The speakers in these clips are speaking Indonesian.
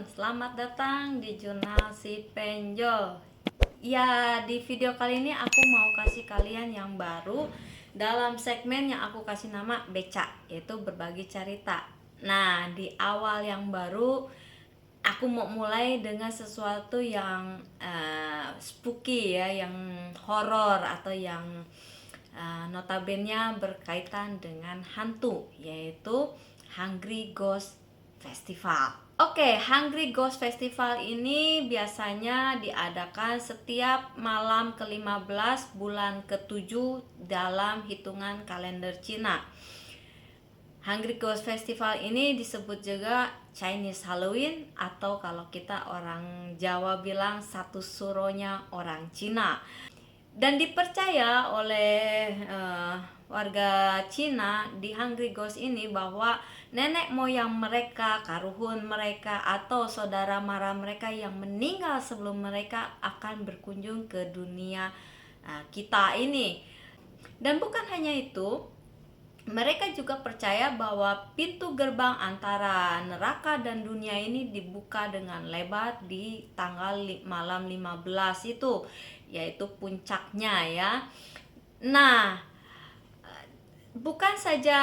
selamat datang di jurnal si Penjol. Ya, di video kali ini aku mau kasih kalian yang baru dalam segmen yang aku kasih nama Beca, yaitu berbagi cerita. Nah, di awal yang baru aku mau mulai dengan sesuatu yang spooky ya, yang horor atau yang notabene berkaitan dengan hantu, yaitu Hungry Ghost Festival. Oke, Hungry Ghost Festival ini biasanya diadakan setiap malam ke-15 bulan ke-7 dalam hitungan kalender Cina. Hungry Ghost Festival ini disebut juga Chinese Halloween, atau kalau kita orang Jawa bilang satu suronya orang Cina. Dan dipercaya oleh warga Cina di Hungry Ghost ini bahwa nenek moyang mereka, karuhun mereka, atau saudara mara mereka yang meninggal sebelum mereka akan berkunjung ke dunia kita ini. Dan bukan hanya itu, mereka juga percaya bahwa pintu gerbang antara neraka dan dunia ini dibuka dengan lebar di tanggal malam 15 itu, yaitu puncaknya ya. Nah, bukan saja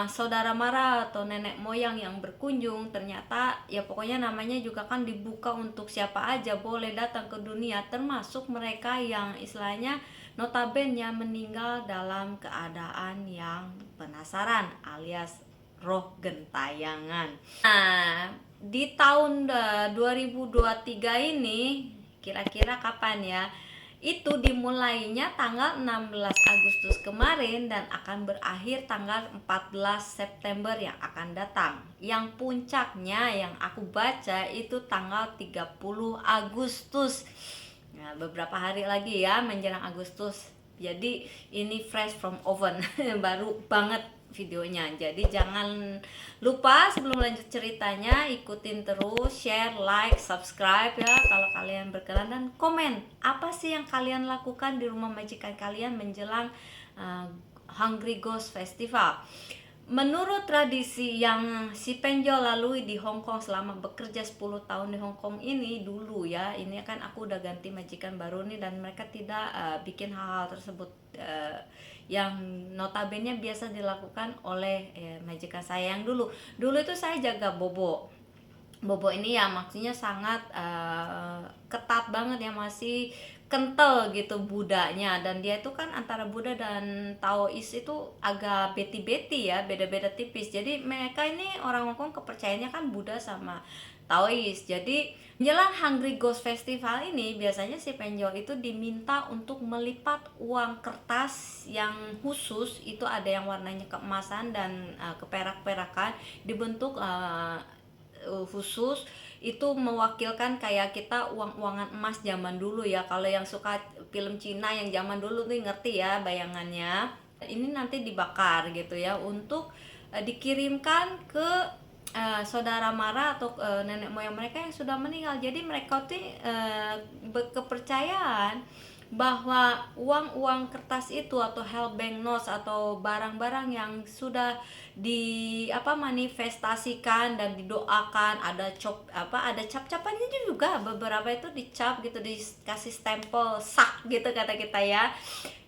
saudara mara atau nenek moyang yang berkunjung, ternyata ya pokoknya namanya juga kan dibuka untuk siapa aja boleh datang ke dunia, termasuk mereka yang istilahnya notabene meninggal dalam keadaan yang penasaran alias roh gentayangan. Nah, di tahun 2023 ini kira-kira kapan ya? Itu dimulainya tanggal 16 Agustus kemarin dan akan berakhir tanggal 14 September yang akan datang. Yang puncaknya yang aku baca itu tanggal 30 Agustus. Nah, beberapa hari lagi ya menjelang Agustus. Jadi ini fresh from oven, baru banget videonya. Jadi jangan lupa sebelum lanjut ceritanya ikutin terus, share, like, subscribe ya kalau kalian berkenan, dan komen apa sih yang kalian lakukan di rumah majikan kalian menjelang Hungry Ghost Festival. Menurut tradisi yang si Penjol lalui di Hong Kong selama bekerja 10 tahun di Hong Kong ini dulu ya, ini kan aku udah ganti majikan baru nih, dan mereka tidak bikin hal-hal tersebut yang notabene biasa dilakukan oleh majikan saya yang dulu itu saya jaga Bobo ini ya, maksudnya sangat ketat banget ya, masih kental gitu Budanya, dan dia itu kan antara Buddha dan Taois itu agak beti-beti ya, beda-beda tipis. Jadi mereka ini orang Hongkong kepercayaannya kan Buddha sama Taois. Jadi menjelang Hungry Ghost Festival ini biasanya si penjual itu diminta untuk melipat uang kertas yang khusus, itu ada yang warnanya keemasan dan keperak-perakan, dibentuk khusus, itu mewakilkan kayak kita uang-uangan emas zaman dulu ya. Kalau yang suka film Cina yang zaman dulu tuh ngerti ya bayangannya. Ini nanti dibakar gitu ya untuk dikirimkan ke saudara mara atau nenek moyang mereka yang sudah meninggal. Jadi mereka tuh kepercayaan bahwa uang-uang kertas itu atau hell banknotes atau barang-barang yang sudah manifestasikan dan didoakan, ada cap-capannya juga, beberapa itu dicap gitu, dikasih stempel sak gitu kata kita ya.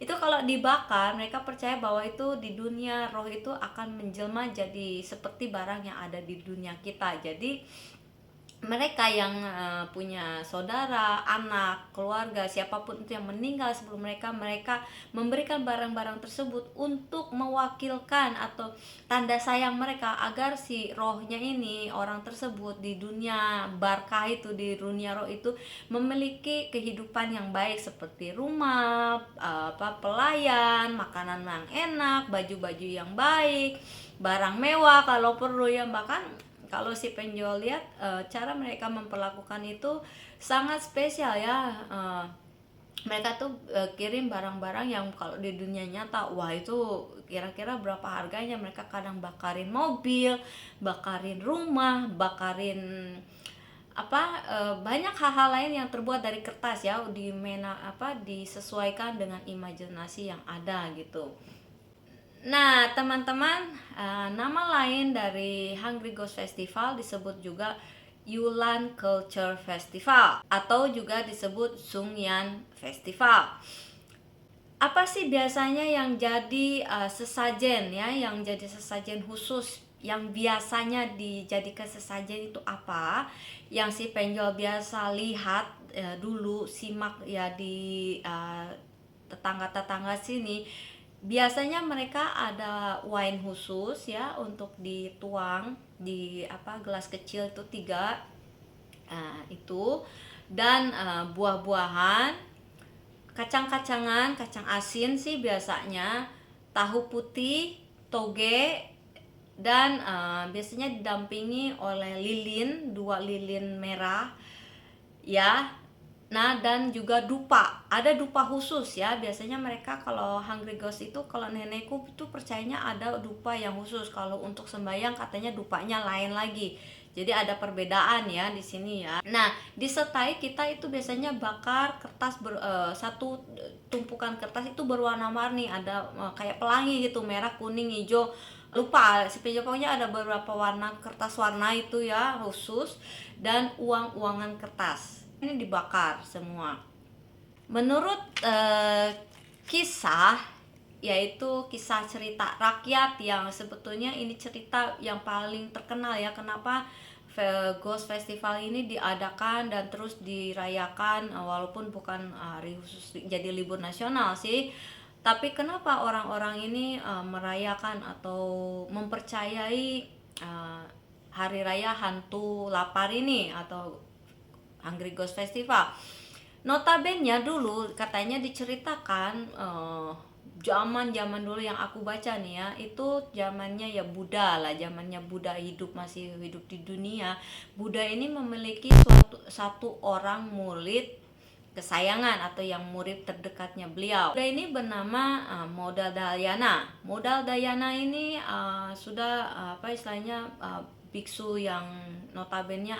Itu kalau dibakar, mereka percaya bahwa itu di dunia roh itu akan menjelma jadi seperti barang yang ada di dunia kita. Jadi mereka yang punya saudara, anak, keluarga, siapapun itu yang meninggal sebelum mereka memberikan barang-barang tersebut untuk mewakilkan atau tanda sayang mereka agar si rohnya ini, orang tersebut di dunia barkah itu, di dunia roh itu memiliki kehidupan yang baik seperti rumah, pelayan, makanan yang enak, baju-baju yang baik, barang mewah kalau perlu ya. Bahkan kalau si penjual lihat cara mereka memperlakukan itu sangat spesial ya. Mereka tuh kirim barang-barang yang kalau di dunia nyata, wah itu kira-kira berapa harganya. Mereka kadang bakarin mobil, bakarin rumah, bakarin banyak hal-hal lain yang terbuat dari kertas ya, disesuaikan dengan imajinasi yang ada gitu. Nah teman-teman, nama lain dari Hungry Ghost Festival disebut juga Yulan Culture Festival atau juga disebut Sungyan Festival. Apa sih biasanya yang jadi sesajen ya, yang jadi sesajen khusus yang biasanya dijadikan sesajen itu apa? Yang si penjual biasa lihat dulu simak ya di tetangga-tetangga sini. Biasanya mereka ada wine khusus ya untuk dituang di gelas kecil itu 3 itu, dan buah-buahan, kacang-kacangan, kacang asin sih biasanya, tahu putih, toge, dan biasanya didampingi oleh lilin, 2 lilin merah ya. Nah, dan juga dupa. Ada dupa khusus ya. Biasanya mereka kalau Hungry Ghost itu, kalau nenekku itu percayanya ada dupa yang khusus. Kalau untuk sembahyang katanya dupanya lain lagi. Jadi ada perbedaan ya di sini ya. Nah, disertai kita itu biasanya bakar kertas satu tumpukan kertas itu berwarna-warni, ada kayak pelangi gitu, merah, kuning, hijau. Lupa, pokoknya ada beberapa warna kertas warna itu ya khusus, dan uang-uangan kertas. Ini dibakar semua. Menurut kisah, yaitu kisah cerita rakyat yang sebetulnya ini cerita yang paling terkenal ya, kenapa Ghost Festival ini diadakan dan terus dirayakan walaupun bukan hari khusus jadi libur nasional sih, tapi kenapa orang-orang ini merayakan atau mempercayai hari raya hantu lapar ini atau Hungry Ghost Festival. Notabene dulu katanya diceritakan zaman dulu yang aku baca nih ya, itu zamannya ya Buddha lah, zamannya Buddha masih hidup di dunia. Buddha ini memiliki satu orang murid kesayangan atau yang murid terdekatnya beliau. Buddha ini bernama Modal Dayana. Modal Dayana ini sudah istilahnya biksu yang notabene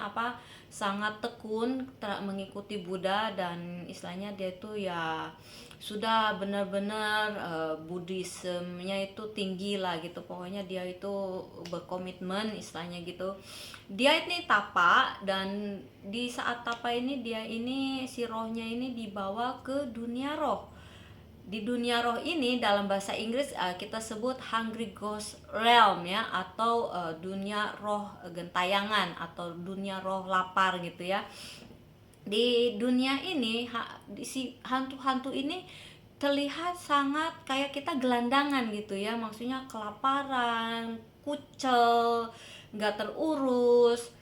sangat tekun mengikuti Buddha, dan istilahnya dia itu ya sudah benar-benar Buddhismenya itu tinggi lah gitu. Pokoknya dia itu berkomitmen istilahnya gitu. Dia ini tapa, dan di saat tapa ini dia ini si rohnya ini dibawa ke dunia roh. Di dunia roh ini dalam bahasa Inggris kita sebut Hungry Ghost Realm ya, atau dunia roh gentayangan atau dunia roh lapar gitu ya. Di dunia ini si hantu-hantu ini terlihat sangat kayak kita gelandangan gitu ya, maksudnya kelaparan, kucel, nggak terurus.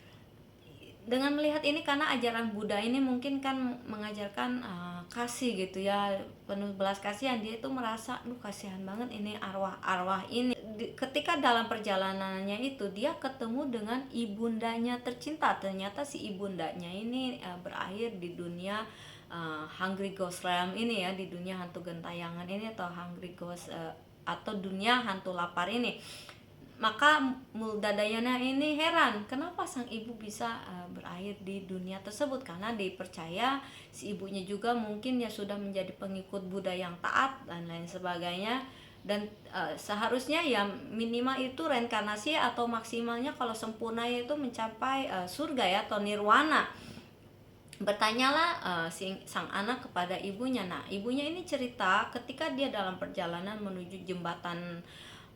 Dengan melihat ini, karena ajaran Buddha ini mungkin kan mengajarkan kasih gitu ya, penuh belas kasihan, dia itu merasa kasihan banget ini arwah-arwah ini. Ketika dalam perjalanannya itu dia ketemu dengan ibundanya tercinta, ternyata si ibundanya ini berakhir di dunia Hungry Ghost Realm ini ya, di dunia hantu gentayangan ini atau Hungry Ghost atau dunia hantu lapar ini. Maka Mulda Dayana ini heran kenapa sang ibu bisa berakhir di dunia tersebut, karena dipercaya si ibunya juga mungkin ya sudah menjadi pengikut Buddha yang taat dan lain sebagainya, dan seharusnya ya minimal itu reinkarnasi atau maksimalnya kalau sempurna itu mencapai surga ya atau nirwana. Bertanyalah sang anak kepada ibunya. Nah, ibunya ini cerita ketika dia dalam perjalanan menuju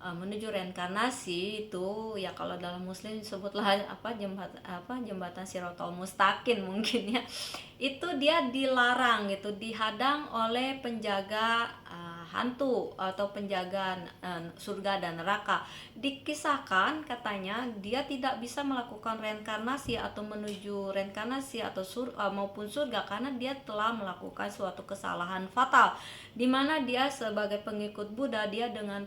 menuju reinkarnasi itu ya, kalau dalam muslim disebutlah jembatan Shiratal Mustaqim mungkin ya, itu dia dilarang gitu, dihadang oleh penjaga hantu atau penjaga surga dan neraka. Dikisahkan katanya dia tidak bisa melakukan reinkarnasi atau menuju reinkarnasi atau maupun surga karena dia telah melakukan suatu kesalahan fatal, di mana dia sebagai pengikut Buddha, dia dengan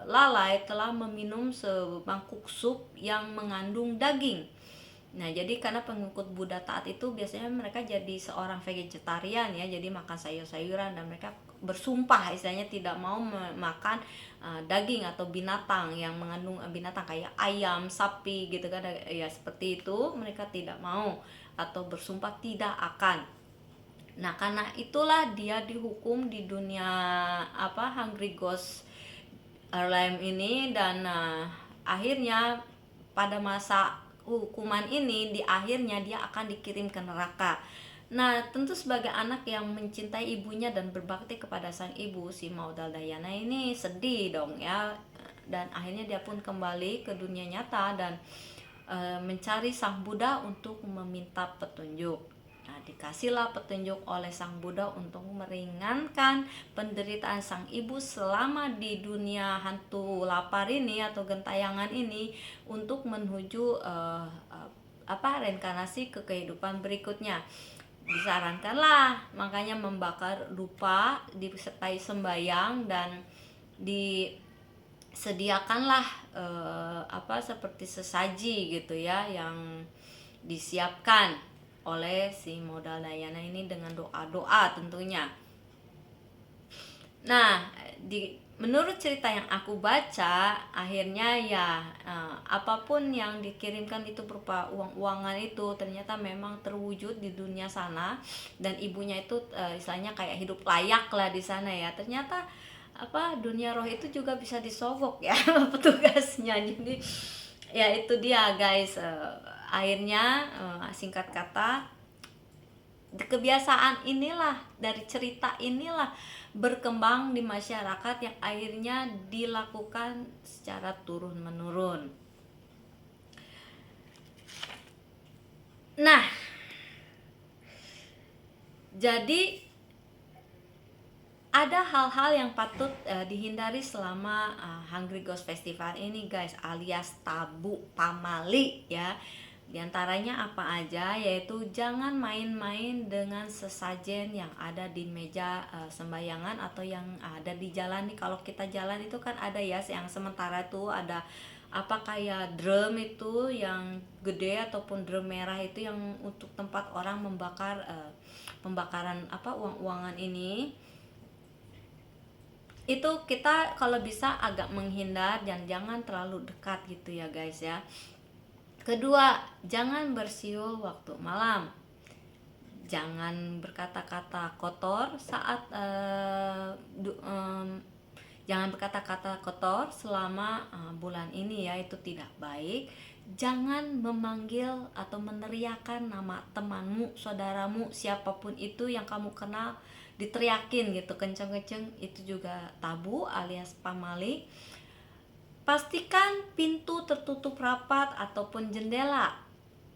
lalai telah meminum semangkuk sup yang mengandung daging. Nah, jadi karena pengikut Buddha taat itu biasanya mereka jadi seorang vegetarian ya, jadi makan sayur-sayuran, dan mereka bersumpah istilahnya tidak mau makan daging atau binatang yang mengandung binatang kayak ayam, sapi gitu kan ya, seperti itu mereka tidak mau atau bersumpah tidak akan. Nah, karena itulah dia dihukum di dunia Hungry Ghost Realm ini, dan akhirnya pada masa hukuman ini di akhirnya dia akan dikirim ke neraka. Nah, tentu sebagai anak yang mencintai ibunya dan berbakti kepada sang ibu, si Maudaldayana ini sedih dong ya. Dan akhirnya dia pun kembali ke dunia nyata dan mencari sang Buddha untuk meminta petunjuk. Nah, dikasihlah petunjuk oleh sang Buddha untuk meringankan penderitaan sang ibu selama di dunia hantu lapar ini atau gentayangan ini, untuk menuju reinkarnasi ke kehidupan berikutnya. Disarankanlah makanya membakar dupa disertai sembayang, dan disediakanlah seperti sesaji gitu ya, yang disiapkan oleh si Maudaldayana ini dengan doa-doa tentunya. Nah, menurut cerita yang aku baca, akhirnya ya apapun yang dikirimkan itu berupa uang-uangan itu ternyata memang terwujud di dunia sana, dan ibunya itu istilahnya kayak hidup layak lah di sana ya. Ternyata dunia roh itu juga bisa disogok ya petugasnya. Jadi ya itu dia guys, akhirnya singkat kata, kebiasaan inilah, dari cerita inilah berkembang di masyarakat yang akhirnya dilakukan secara turun-menurun. Nah, jadi ada hal-hal yang patut dihindari selama Hungry Ghost Festival ini guys, alias tabu pamali ya. Di antaranya apa aja, yaitu jangan main-main dengan sesajen yang ada di meja sembayangan atau yang ada di jalan nih. Kalau kita jalan itu kan ada ya yang sementara tuh ada kayak drum itu yang gede ataupun drum merah itu yang untuk tempat orang membakar pembakaran uang-uangan ini. Itu kita kalau bisa agak menghindar dan jangan terlalu dekat gitu ya guys ya. Kedua, jangan bersiul waktu malam. Jangan berkata-kata kotor saat jangan berkata-kata kotor selama bulan ini ya, itu tidak baik. Jangan memanggil atau meneriakan nama temanmu, saudaramu, siapapun itu yang kamu kenal, diteriakin gitu kenceng-kenceng, itu juga tabu alias pamali. Pastikan pintu tertutup rapat ataupun jendela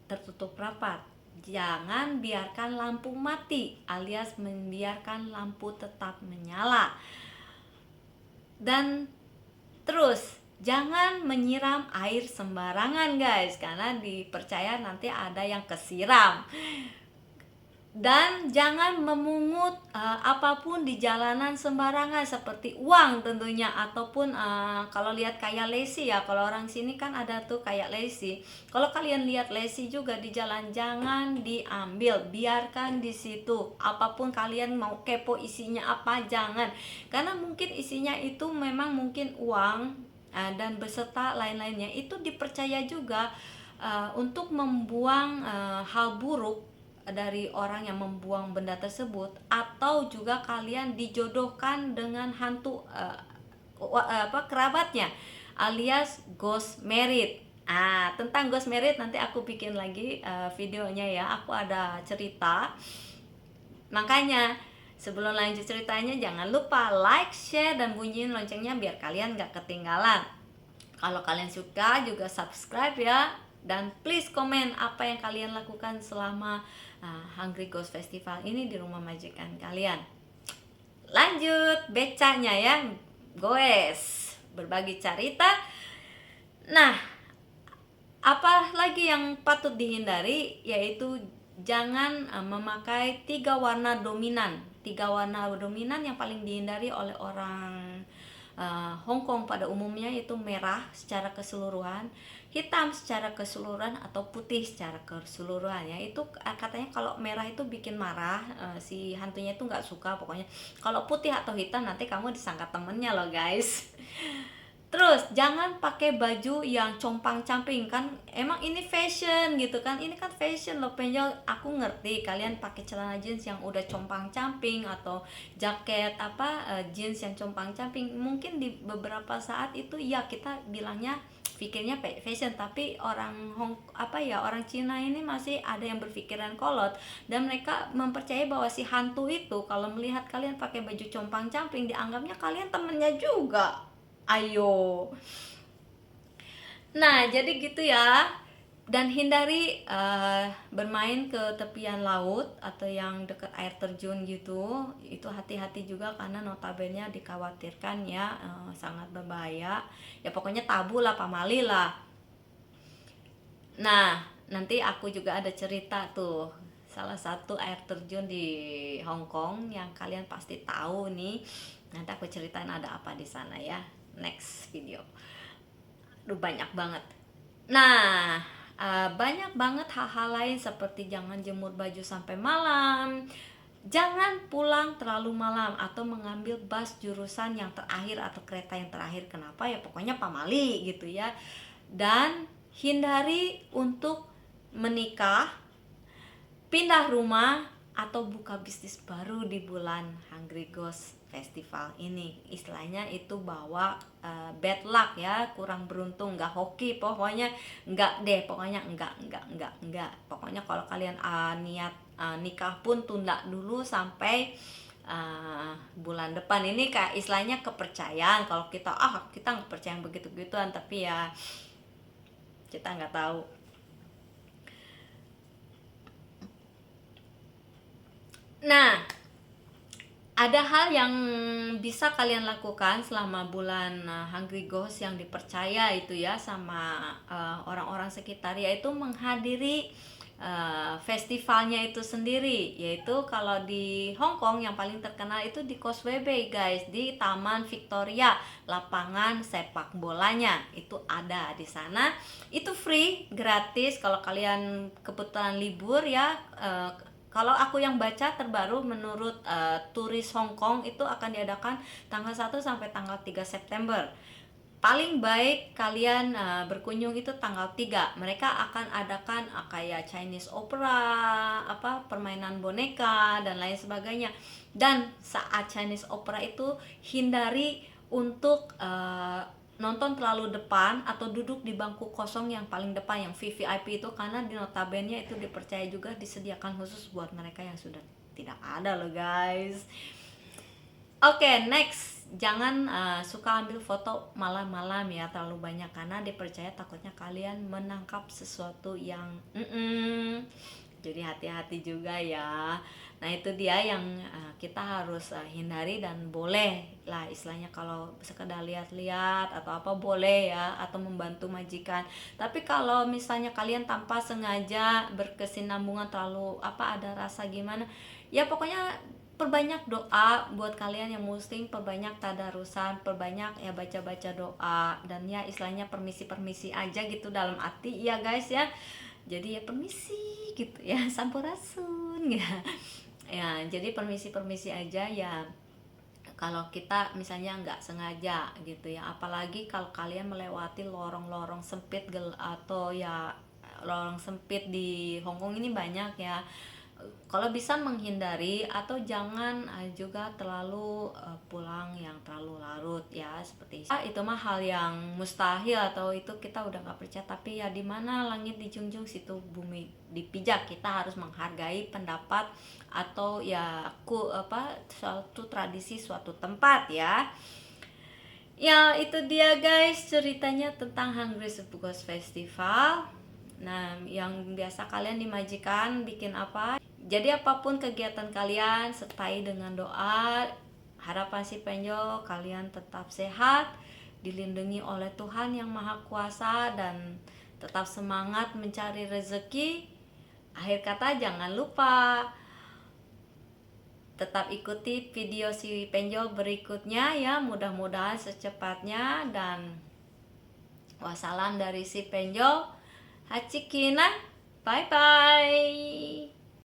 tertutup rapat. Jangan biarkan lampu mati alias membiarkan lampu tetap menyala. Dan terus jangan menyiram air sembarangan guys, karena dipercaya nanti ada yang kesiram. Dan jangan memungut apapun di jalanan sembarangan, seperti uang tentunya, ataupun kalau lihat kayak lesi ya, kalau orang sini kan ada tuh kayak lesi. Kalau kalian lihat lesi juga di jalan, jangan diambil, biarkan di situ. Apapun kalian mau kepo isinya apa, jangan, karena mungkin isinya itu memang mungkin uang dan beserta lain-lainnya. Itu dipercaya juga untuk membuang hal buruk dari orang yang membuang benda tersebut, atau juga kalian dijodohkan dengan hantu kerabatnya alias ghost married. Tentang ghost married nanti aku bikin lagi videonya ya, aku ada cerita. Makanya sebelum lanjut ceritanya, jangan lupa like, share, dan bunyiin loncengnya biar kalian gak ketinggalan. Kalau kalian suka juga subscribe ya, dan please komen apa yang kalian lakukan selama Hungry Ghost Festival ini di rumah majikan kalian. Lanjut becanya ya, goes berbagi cerita. Nah, apa lagi yang patut dihindari, yaitu jangan memakai 3 warna dominan. 3 warna dominan yang paling dihindari oleh orang Hong Kong pada umumnya itu merah secara keseluruhan, hitam secara keseluruhan, atau putih secara keseluruhan ya. Itu katanya kalau merah itu bikin marah, si hantunya itu nggak suka pokoknya. Kalau putih atau hitam nanti kamu disangka temennya loh guys. Terus jangan pakai baju yang compang-camping, kan emang ini fashion gitu kan, ini kan fashion loh penjol. Aku ngerti kalian pakai celana jeans yang udah compang-camping atau jaket jeans yang compang-camping, mungkin di beberapa saat itu ya kita bilangnya pikirnya fashion, tapi orang Cina ini masih ada yang berpikiran kolot, dan mereka mempercayai bahwa si hantu itu kalau melihat kalian pakai baju compang-camping dianggapnya kalian temennya juga. Ayo. Nah, jadi gitu ya. Dan hindari bermain ke tepian laut atau yang dekat air terjun gitu. Itu hati-hati juga karena notabene dikhawatirkan ya sangat berbahaya. Ya pokoknya tabu lah, pamali lah. Nah, nanti aku juga ada cerita tuh. Salah satu air terjun di Hong Kong yang kalian pasti tahu nih. Nanti aku ceritain ada apa di sana ya. Next video. Duh, banyak banget. Nah, banyak banget hal-hal lain seperti jangan jemur baju sampai malam, jangan pulang terlalu malam, atau mengambil bus jurusan yang terakhir atau kereta yang terakhir. Kenapa ya? Pokoknya pamali gitu ya. Dan hindari untuk menikah, pindah rumah, atau buka bisnis baru di bulan Hungry Ghost Festival ini. Istilahnya itu bawa bad luck ya, kurang beruntung, nggak hoki, pokoknya nggak deh, pokoknya enggak. Pokoknya kalau kalian niat nikah pun tunda dulu sampai bulan depan. Ini kayak istilahnya kepercayaan. Kalau kita nggak percaya begitu-gituan, tapi ya kita nggak tahu. Nah, ada hal yang bisa kalian lakukan selama bulan Hungry Ghost yang dipercaya itu ya sama orang-orang sekitar, yaitu menghadiri festivalnya itu sendiri. Yaitu kalau di Hong Kong yang paling terkenal itu di Causeway Bay guys, di Taman Victoria, lapangan sepak bolanya itu ada di sana. Itu free, gratis kalau kalian kebetulan libur ya. Kalau aku yang baca terbaru menurut turis Hong Kong itu akan diadakan tanggal 1 sampai tanggal 3 September. Paling baik kalian berkunjung itu tanggal 3. Mereka akan adakan kayak Chinese opera, permainan boneka dan lain sebagainya. Dan saat Chinese opera itu hindari untuk nonton terlalu depan atau duduk di bangku kosong yang paling depan, yang VVIP itu, karena di notabene itu dipercaya juga disediakan khusus buat mereka yang sudah tidak ada loh guys. Oke, next, jangan suka ambil foto malam-malam ya, terlalu banyak, karena dipercaya takutnya kalian menangkap sesuatu yang jadi hati-hati juga ya. Nah itu dia yang kita harus hindari, dan boleh lah istilahnya kalau sekedar lihat-lihat atau apa boleh ya, atau membantu majikan. Tapi kalau misalnya kalian tanpa sengaja berkesinambungan terlalu ada rasa gimana ya, pokoknya perbanyak doa buat kalian yang muslim, perbanyak tadarusan, perbanyak ya baca-baca doa, dan ya istilahnya permisi-permisi aja gitu dalam hati ya guys ya. Jadi ya permisi gitu ya, sampurasun ya. Ya, jadi permisi-permisi aja ya. Kalau kita misalnya nggak sengaja gitu ya, apalagi kalau kalian melewati lorong-lorong sempit atau ya lorong sempit di Hong Kong ini banyak ya. Kalau bisa menghindari, atau jangan juga terlalu pulang yang terlalu larut ya, seperti itu mah hal yang mustahil, atau itu kita udah nggak percaya. Tapi ya dimana langit dijunjung situ bumi dipijak, kita harus menghargai pendapat atau ya suatu tradisi suatu tempat ya. Ya itu dia guys ceritanya tentang Hungry Ghost Festival. Nah yang biasa kalian dimajikan bikin apa, jadi apapun kegiatan kalian sertai dengan doa. Harapan si Penjo kalian tetap sehat, dilindungi oleh Tuhan yang Maha Kuasa, dan tetap semangat mencari rezeki. Akhir kata jangan lupa tetap ikuti video si Penjo berikutnya ya, mudah-mudahan secepatnya. Dan wassalam dari si Penjo, Hachikina, bye bye.